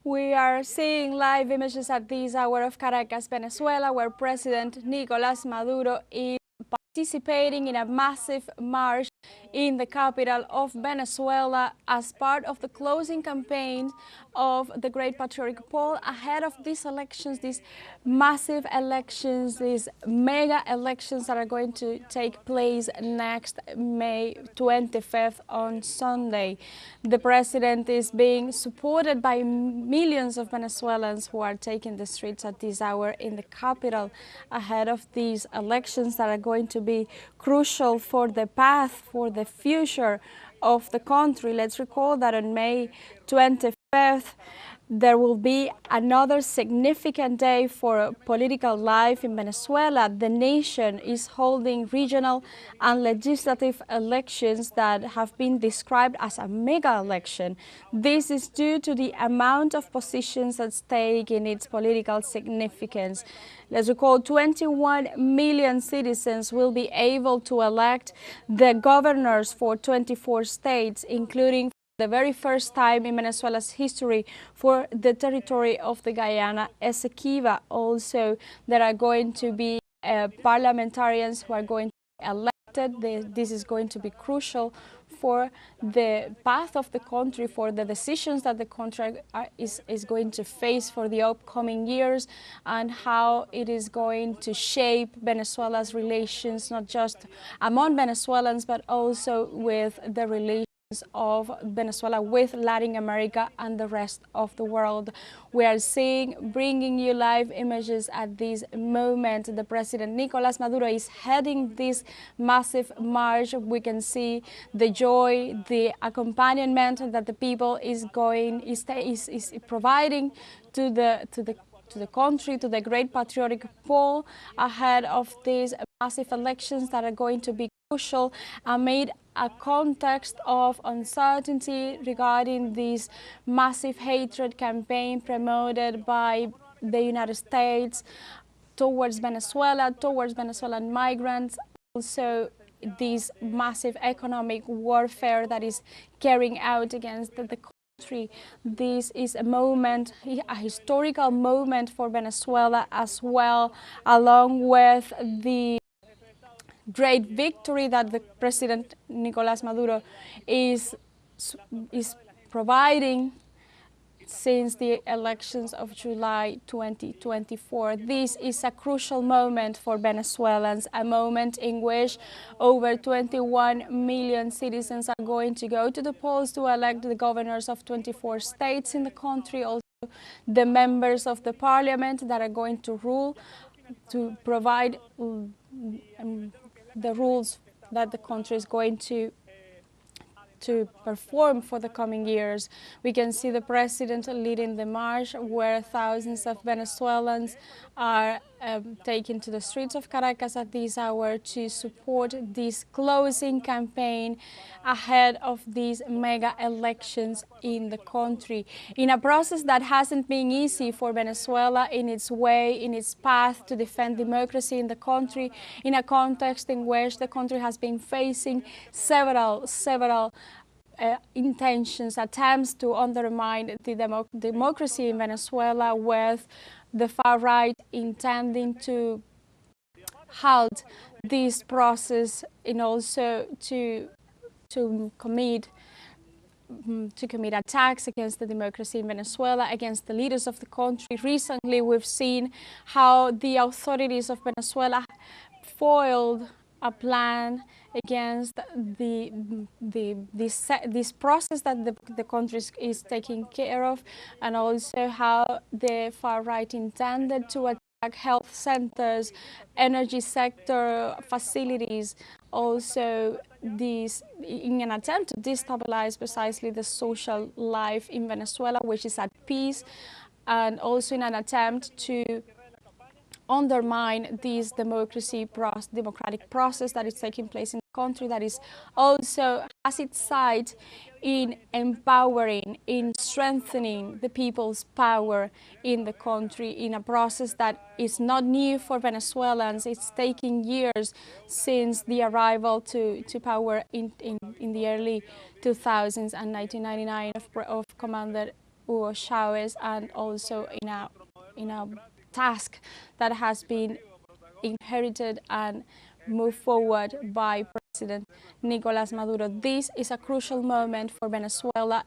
We are seeing live images at this hour of Caracas, Venezuela, where President Nicolás Maduro is participating in a massive march in the capital of Venezuela as part of the closing campaign of the Great Patriotic Poll ahead of these elections, these massive elections, these mega elections that are going to take place next May 25th on Sunday. The president is being supported by millions of Venezuelans who are taking the streets at this hour in the capital ahead of these elections that are going to be crucial for the path, for the future of the country. Let's recall that on May 25th, there will be another significant day for political life in Venezuela. The nation is holding regional and legislative elections that have been described as a mega election. This is due to the amount of positions at stake in its political significance. Let's recall 21 million citizens will be able to elect the governors for 24 states, including the very first time in Venezuela's history for the territory of the Guyana Essequiba. Also, there are going to be parliamentarians who are going to be elected. This is going to be crucial for the path of the country, for the decisions that the country is going to face for the upcoming years, and how it is going to shape Venezuela's relations, not just among Venezuelans, but also with the relations of Venezuela with Latin America and the rest of the world. We are bringing you live images at this moment. The President Nicolás Maduro is heading this massive march. We can see the joy, the accompaniment that the people is providing to the country, to the Great Patriotic Poll ahead of these massive elections that are going to be crucial amid a context of uncertainty regarding this massive hatred campaign promoted by the United States towards Venezuela, towards Venezuelan migrants, also this massive economic warfare that is carrying out against the country. This is a moment, a historical moment for Venezuela as well, along with the great victory that the President Nicolás Maduro is providing since the elections of July 2024. This is a crucial moment for Venezuelans, a moment in which over 21 million citizens are going to go to the polls to elect the governors of 24 states in the country, also the members of the parliament that are going to rule, to provide the rules that the country is going to perform for the coming years. We can see the president leading the march, where thousands of Venezuelans are taken to the streets of Caracas at this hour to support this closing campaign ahead of these mega elections in the country, in a process that hasn't been easy for Venezuela in its way, in its path to defend democracy in the country, in a context in which the country has been facing several intentions, attempts to undermine the democracy in Venezuela, with the far right intending to halt this process and also to commit attacks against the democracy in Venezuela, against the leaders of the country. Recently, we've seen how the authorities of Venezuela foiled a plan against this process that the country is taking care of, and also how the far right intended to attack health centers, energy sector facilities, also this in an attempt to destabilize precisely the social life in Venezuela, which is at peace, and also in an attempt to undermine this democratic process that is taking place in the country, that is also has its side in empowering, in strengthening the people's power in the country, in a process that is not new for Venezuelans. It's taking years since the arrival to power in the early 2000s and 1999 of Commander Hugo Chavez, and also in a task that has been inherited and moved forward by President Nicolas Maduro. This is a crucial moment for Venezuela,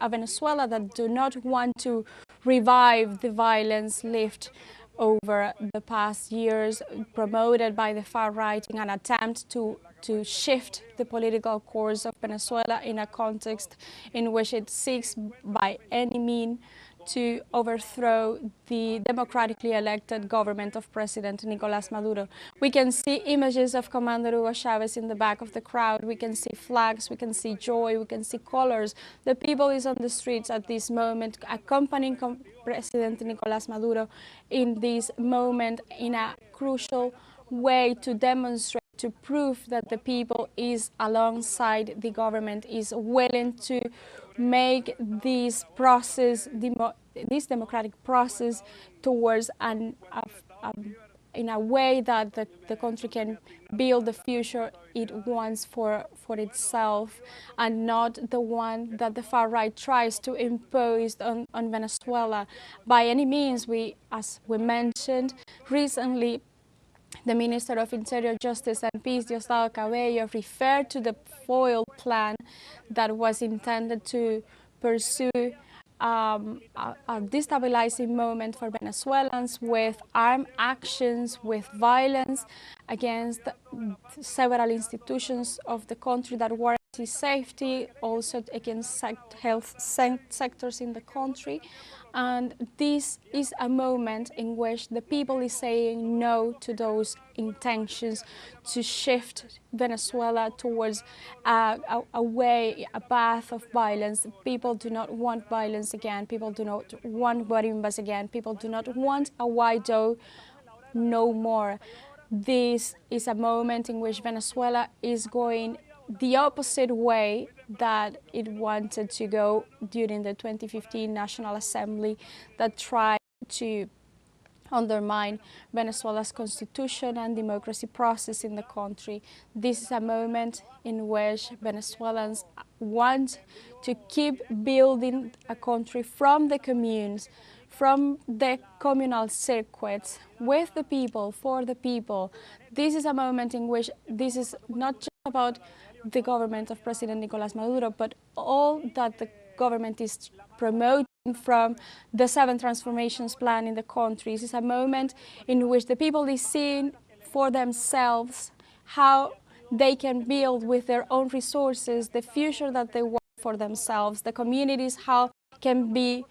a Venezuela that do not want to revive the violence lived over the past years, promoted by the far right in an attempt to shift the political course of Venezuela in a context in which it seeks by any means to overthrow the democratically elected government of President Nicolas Maduro. We can see images of Commander Hugo Chavez in the back of the crowd. We can see flags, we can see joy, we can see colors. The people is on the streets at this moment, accompanying President Nicolas Maduro in this moment in a crucial way to demonstrate, to prove that the people is alongside the government, is willing to make this process, this democratic process, towards in a way that the country can build the future it wants for itself, and not the one that the far right tries to impose on Venezuela. By any means, as we mentioned recently, the Minister of Interior, Justice and Peace, Diosdado Cabello, referred to the foil plan that was intended to pursue a destabilizing moment for Venezuelans, with armed actions, with violence against several institutions of the country that warranty safety, also against health sectors in the country. And this is a moment in which the people is saying no to those intentions to shift Venezuela towards a path of violence. People do not want violence again. People do not want marimbas again. People do not want a Guaido no more. This is a moment in which Venezuela is going the opposite way that it wanted to go during the 2015 National Assembly, that tried to undermine Venezuela's constitution and democracy process in the country. This is a moment in which Venezuelans want to keep building a country from the communes, from the communal circuits, with the people, for the people. This is a moment in which this is not just about the government of President Nicolas Maduro, but all that the government is promoting from the 7 transformations plan in the country. This is a moment in which the people is seeing for themselves how they can build with their own resources the future that they want for themselves. The communities, how can be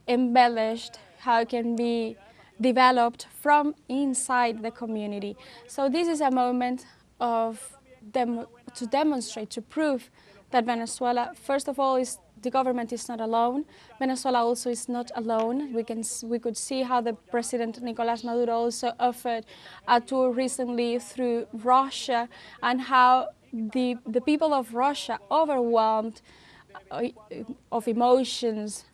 embellished, how can be developed from inside the community. So this is a moment of to demonstrate, to prove that Venezuela, first of all, the government is not alone. Venezuela also is not alone. We could see how the President Nicolas Maduro also offered a tour recently through Russia, and how the people of Russia, overwhelmed of emotions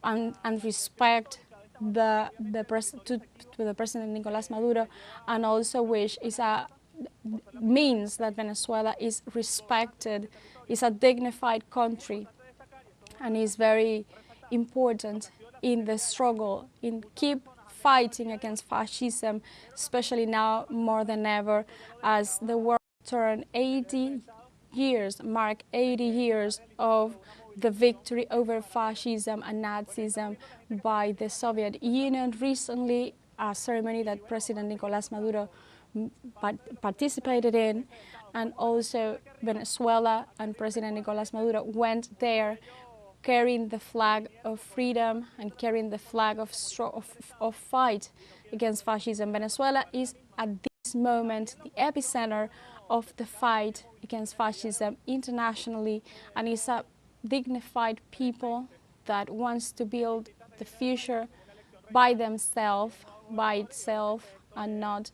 and respect to the President Nicolas Maduro, and also which is means that Venezuela is respected, is a dignified country, and is very important in the struggle, in keep fighting against fascism, especially now more than ever, as the world turned 80 years, mark 80 years of the victory over fascism and Nazism by the Soviet Union. Recently, a ceremony that President Nicolas Maduro participated in, and also Venezuela and President Nicolas Maduro went there carrying the flag of freedom and carrying the flag of fight against fascism. Venezuela is at this moment the epicenter of the fight against fascism internationally, and is a dignified people that wants to build the future by themselves, by itself, and not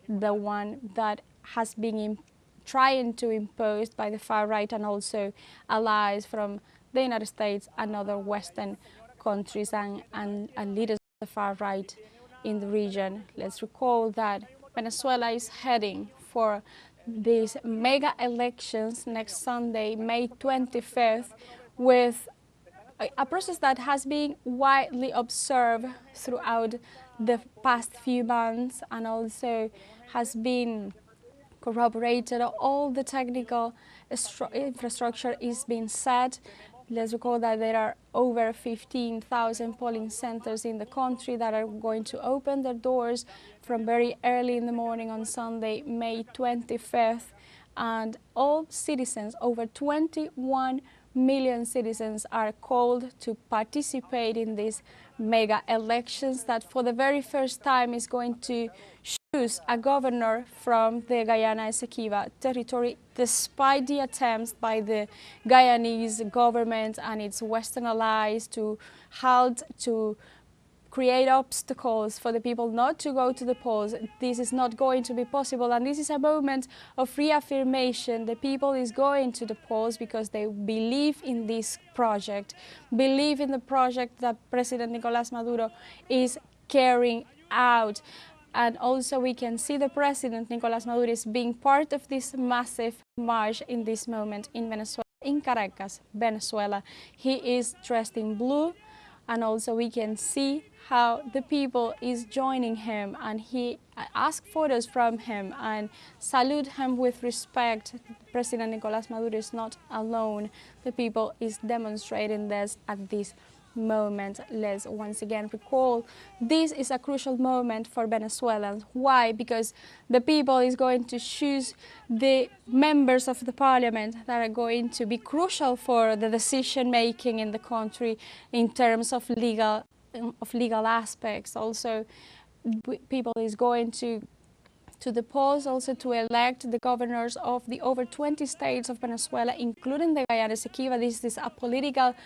the one that has been trying to impose by the far right and also allies from the United States and other Western countries and leaders of the far right in the region. Let's recall that Venezuela is heading for these mega elections next Sunday, May 25th, with a process that has been widely observed throughout the past few months and also has been corroborated. All the technical infrastructure is being set. Let's recall that there are over 15,000 polling centers in the country that are going to open their doors from very early in the morning on Sunday, May 25th. And all citizens, over 21 million citizens, are called to participate in these mega elections that for the very first time is going to choose a governor from the Guyana Essequiba territory, despite the attempts by the Guyanese government and its Western allies to halt, to create obstacles for the people not to go to the polls. This is not going to be possible, and this is a moment of reaffirmation. The people is going to the polls because they believe in this project, believe in the project that President Nicolás Maduro is carrying out. And also we can see the President Nicolás Maduro is being part of this massive march in this moment in Venezuela, in Caracas, Venezuela. He is dressed in blue, and also we can see how the people is joining him, and he asked photos from him and salute him with respect. President Nicolás Maduro is not alone. The people is demonstrating this at this moment. Let's once again recall, this is a crucial moment for Venezuelans. Why? Because the people is going to choose the members of the parliament that are going to be crucial for the decision making in the country in terms of legal aspects. Also, people is going to the polls also to elect the governors of the over 20 states of Venezuela, including the Guyana Essequiba. This is a political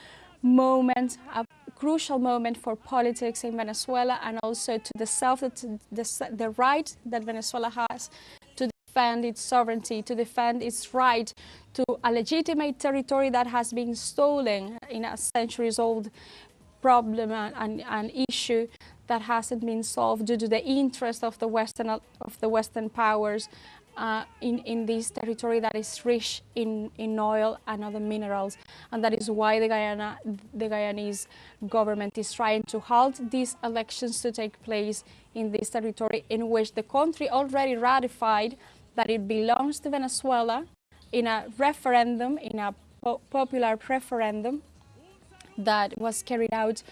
moment, a crucial moment for politics in Venezuela, and also to the right that Venezuela has to defend its sovereignty, to defend its right to a legitimate territory that has been stolen in a centuries-old problem and issue that hasn't been solved due to the interest of the Western powers in this territory that is rich in oil and other minerals. And that is why the Guyanese government is trying to halt these elections to take place in this territory, in which the country already ratified that it belongs to Venezuela in a referendum, in a popular referendum that was carried out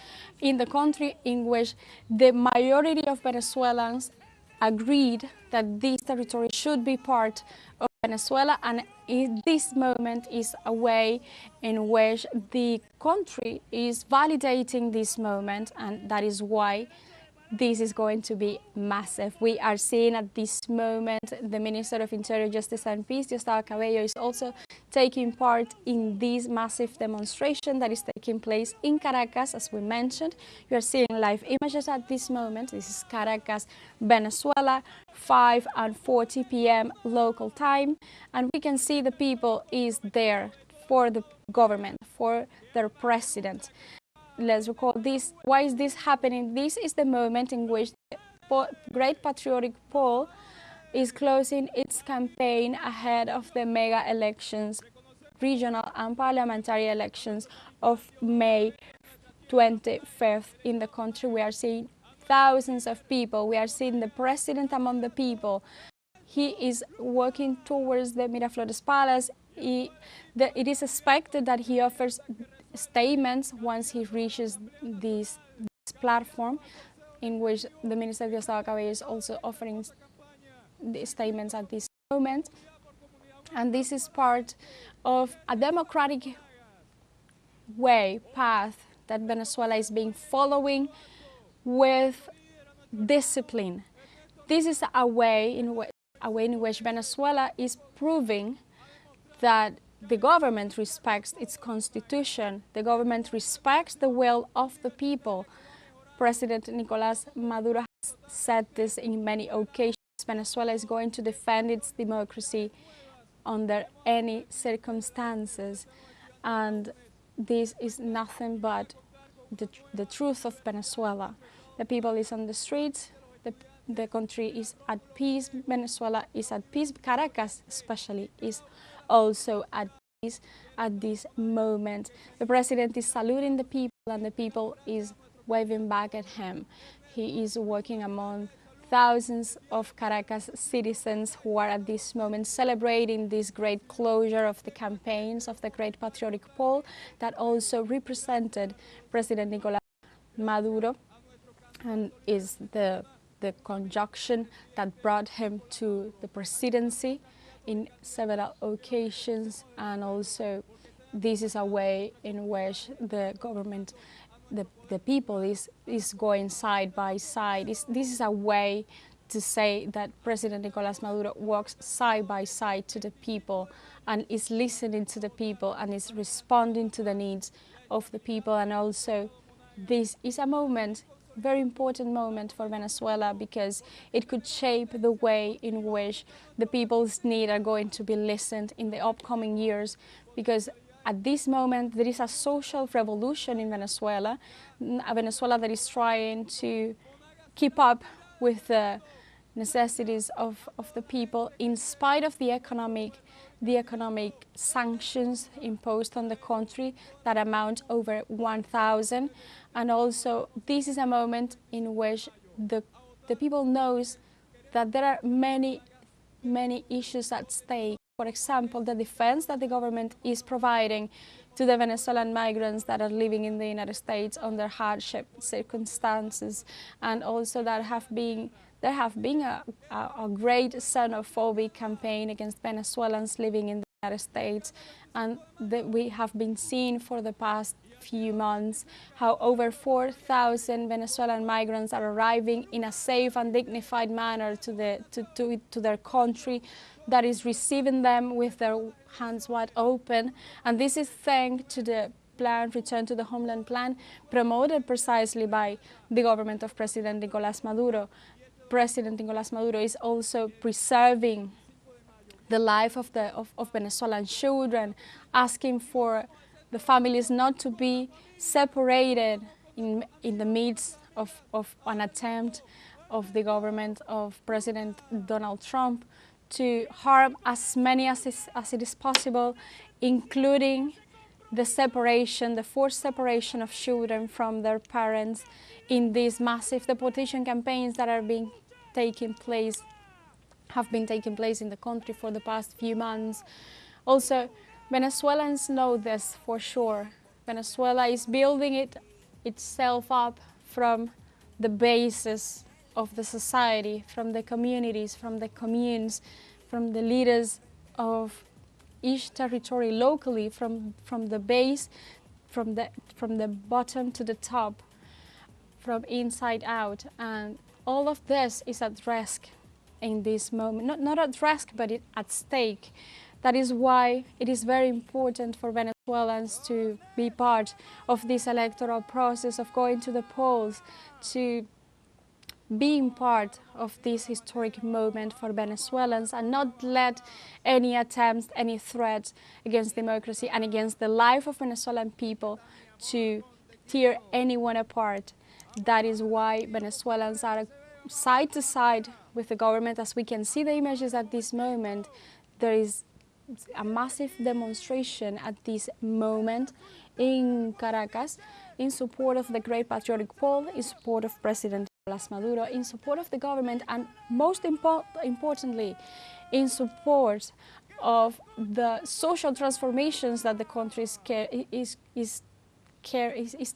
in the country, in which the majority of Venezuelans agreed that this territory should be part of Venezuela. And this moment is a way in which the country is validating this moment, and that is why this is going to be massive. We are seeing at this moment the Minister of Interior, Justice and Peace, Diosdado Cabello, is also taking part in this massive demonstration that is taking place in Caracas, as we mentioned. You are seeing live images at this moment. This is Caracas, Venezuela, 5:40 p.m. local time, and we can see the people is there for the government, for their president. Let's recall this. Why is this happening? This is the moment in which the Great Patriotic Poll is closing its campaign ahead of the mega elections, regional and parliamentary elections of May 25th in the country. We are seeing thousands of people. We are seeing the president among the people. He is walking towards the Miraflores Palace. It is expected that he offers statements once he reaches this platform, in which the Minister Diosdado Cabello is also offering the statements at this moment. And this is part of a democratic path that Venezuela is being following with discipline. This is a way in which Venezuela is proving that the government respects its constitution. The government respects the will of the people. President Nicolás Maduro has said this in many occasions. Venezuela is going to defend its democracy under any circumstances. And this is nothing but the truth of Venezuela. The people is on the streets. The country is at peace. Venezuela is at peace. Caracas especially is also at at this moment. The president is saluting the people and the people is waving back at him. He is walking among thousands of Caracas citizens who are at this moment celebrating this great closure of the campaigns of the Great Patriotic Poll that also represented President Nicolás Maduro, and is the conjunction that brought him to the presidency in several occasions. And also this is a way in which the government, the people is going side by side. This is a way to say that President Nicolás Maduro walks side by side to the people and is listening to the people and is responding to the needs of the people. And also this is a moment, very important moment for Venezuela, because it could shape the way in which the people's needs are going to be listened in the upcoming years, because at this moment there is a social revolution in Venezuela, a Venezuela that is trying to keep up with the necessities of the people in spite of the economic sanctions imposed on the country that amount over 1,000. And also this is a moment in which the people knows that there are many issues at stake. For example, the defense that the government is providing to the Venezuelan migrants that are living in the United States under hardship circumstances, and also that there have been a great xenophobic campaign against Venezuelans living in the United States, and that we have been seeing for the past few months how over 4,000 Venezuelan migrants are arriving in a safe and dignified manner to their country that is receiving them with their hands wide open. And this is thanks to the plan, Return to the Homeland plan, promoted precisely by the government of President Nicolás Maduro. President Nicolás Maduro is also preserving the life of Venezuelan children, asking for the families not to be separated in the midst of an attempt of the government of President Donald Trump to harm as many as it is possible, including the separation, the forced separation of children from their parents in these massive deportation campaigns that have been taking place in the country for the past few months. Also, Venezuelans know this for sure. Venezuela is building itself up from the basis of the society, from the communities, from the communes, from the leaders of each territory locally, from the base, from the bottom to the top, from inside out. And all of this is at risk in this moment. Not at risk, but at stake. That is why it is very important for Venezuelans to be part of this electoral process, of going to the polls, to being part of this historic moment for Venezuelans, and not let any attempts, any threats against democracy and against the life of Venezuelan people to tear anyone apart. That is why Venezuelans are side to side with the government. As we can see the images at this moment, there is a massive demonstration at this moment in Caracas in support of the Great Patriotic Poll, in support of President Nicolás Maduro, in support of the government, and most importantly, in support of the social transformations that the country is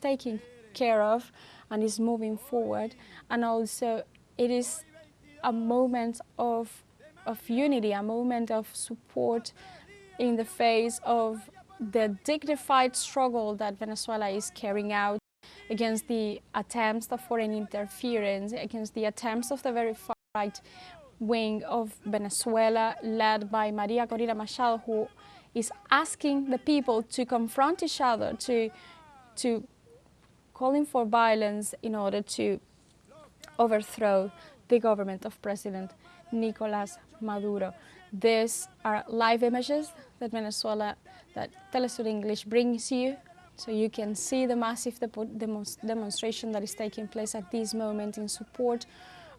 taking care of and is moving forward. And also it is a moment of unity, a moment of support in the face of the dignified struggle that Venezuela is carrying out against the attempts of foreign interference, against the attempts of the very far-right wing of Venezuela, led by Maria Corina Machado, who is asking the people to confront each other, to calling for violence in order to overthrow the government of President Nicolás Maduro. These are live images that teleSUR English brings you, so you can see the massive demonstration that is taking place at this moment in support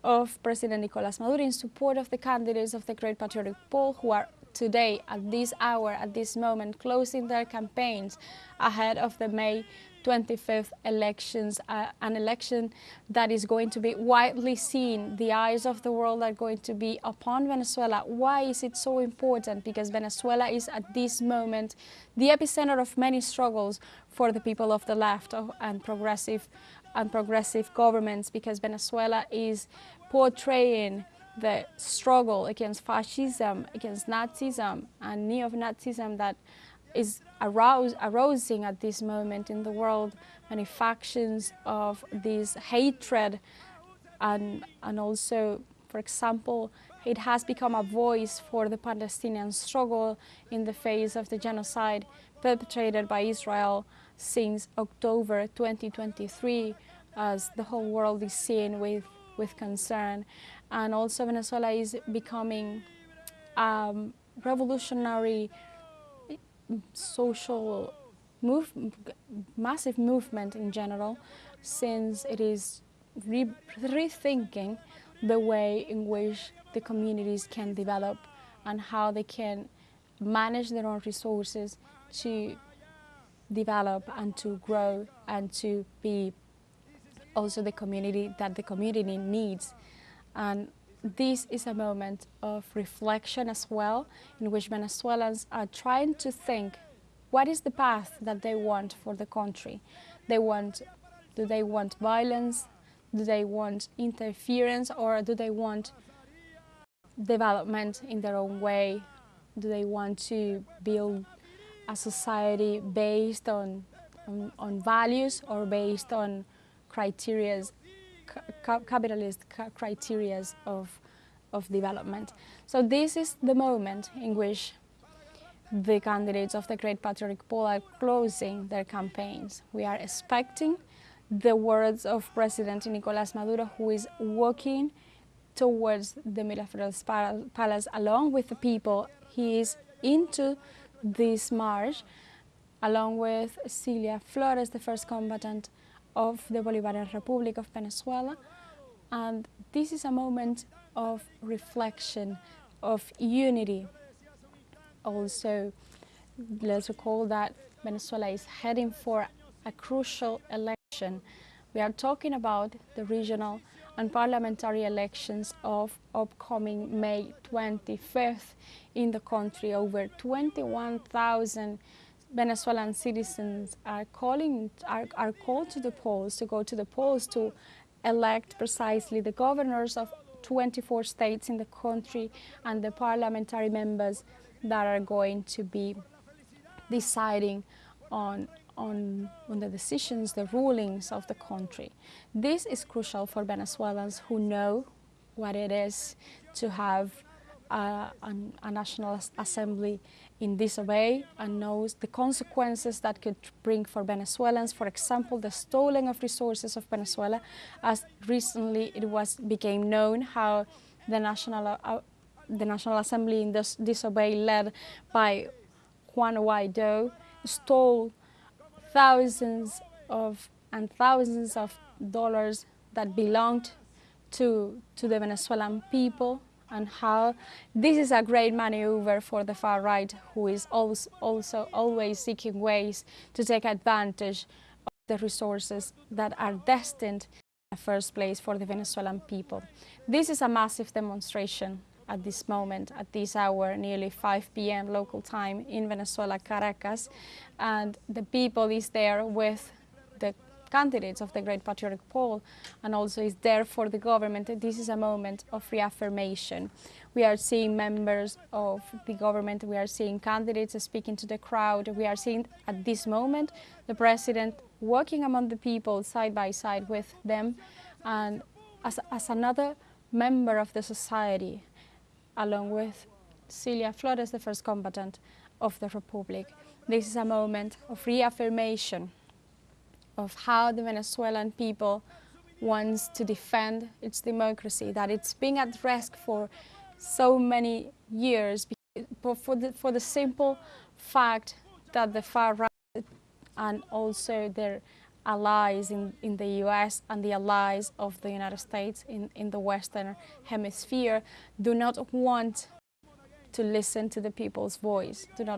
of President Nicolás Maduro, in support of the candidates of the Great Patriotic Poll, who are today, at this hour, at this moment, closing their campaigns ahead of the May 25th elections, an election that is going to be widely seen. The eyes of the world are going to be upon Venezuela. Why is it so important? Because Venezuela is at this moment the epicenter of many struggles for the people of the left and progressive governments, because Venezuela is portraying the struggle against fascism, against Nazism and neo-Nazism that is arousing at this moment in the world, many factions of this hatred, and also, for example, it has become a voice for the Palestinian struggle in the face of the genocide perpetrated by Israel since October 2023, as the whole world is seeing with concern. And also Venezuela is becoming revolutionary social massive movement in general, since it is rethinking the way in which the communities can develop and how they can manage their own resources to develop and to grow and to be also the community that the community needs. And this is a moment of reflection as well, in which Venezuelans are trying to think what is the path that they want for the country. Do they want violence? Do they want interference? Or do they want development in their own way? Do they want to build a society based on values, or based on criterias, capitalist criterias of development? So this is the moment in which the candidates of the Great Patriotic Poll are closing their campaigns. We are expecting the words of President Nicolás Maduro, who is walking towards the Miraflores Palace along with the people. He is into this march along with Cilia Flores, the first combatant of the Bolivarian Republic of Venezuela. And this is a moment of reflection, of unity. Also, let's recall that Venezuela is heading for a crucial election. We are talking about the regional and parliamentary elections of upcoming May 25th in the country. Over 21,000 Venezuelan citizens are called to the polls, to go to the polls to elect precisely the governors of 24 states in the country and the parliamentary members that are going to be deciding on the decisions, the rulings of the country. This is crucial for Venezuelans who know what it is to have a national assembly in this way, and knows the consequences that could bring for Venezuelans. For example, the stealing of resources of Venezuela, as recently became known how the National Assembly in this way, led by Juan Guaidó, stole thousands of dollars that belonged to the Venezuelan people, and how this is a great maneuver for the far right, who is also always seeking ways to take advantage of the resources that are destined in the first place for the Venezuelan people. This is a massive demonstration at this moment, at this hour, nearly 5 p.m. local time in Venezuela, Caracas, and the people is there with the candidates of the Great Patriotic Poll, and also is there for the government. This is a moment of reaffirmation. We are seeing members of the government, we are seeing candidates speaking to the crowd, we are seeing at this moment the president walking among the people side by side with them, and as another member of the society, along with Cilia Flores, the first combatant of the Republic. This is a moment of reaffirmation of how the Venezuelan people wants to defend its democracy, that it's being at risk for so many years, for the simple fact that the far right and also their allies in the US and the allies of the United States in the Western Hemisphere do not want to listen to the people's voice. Do not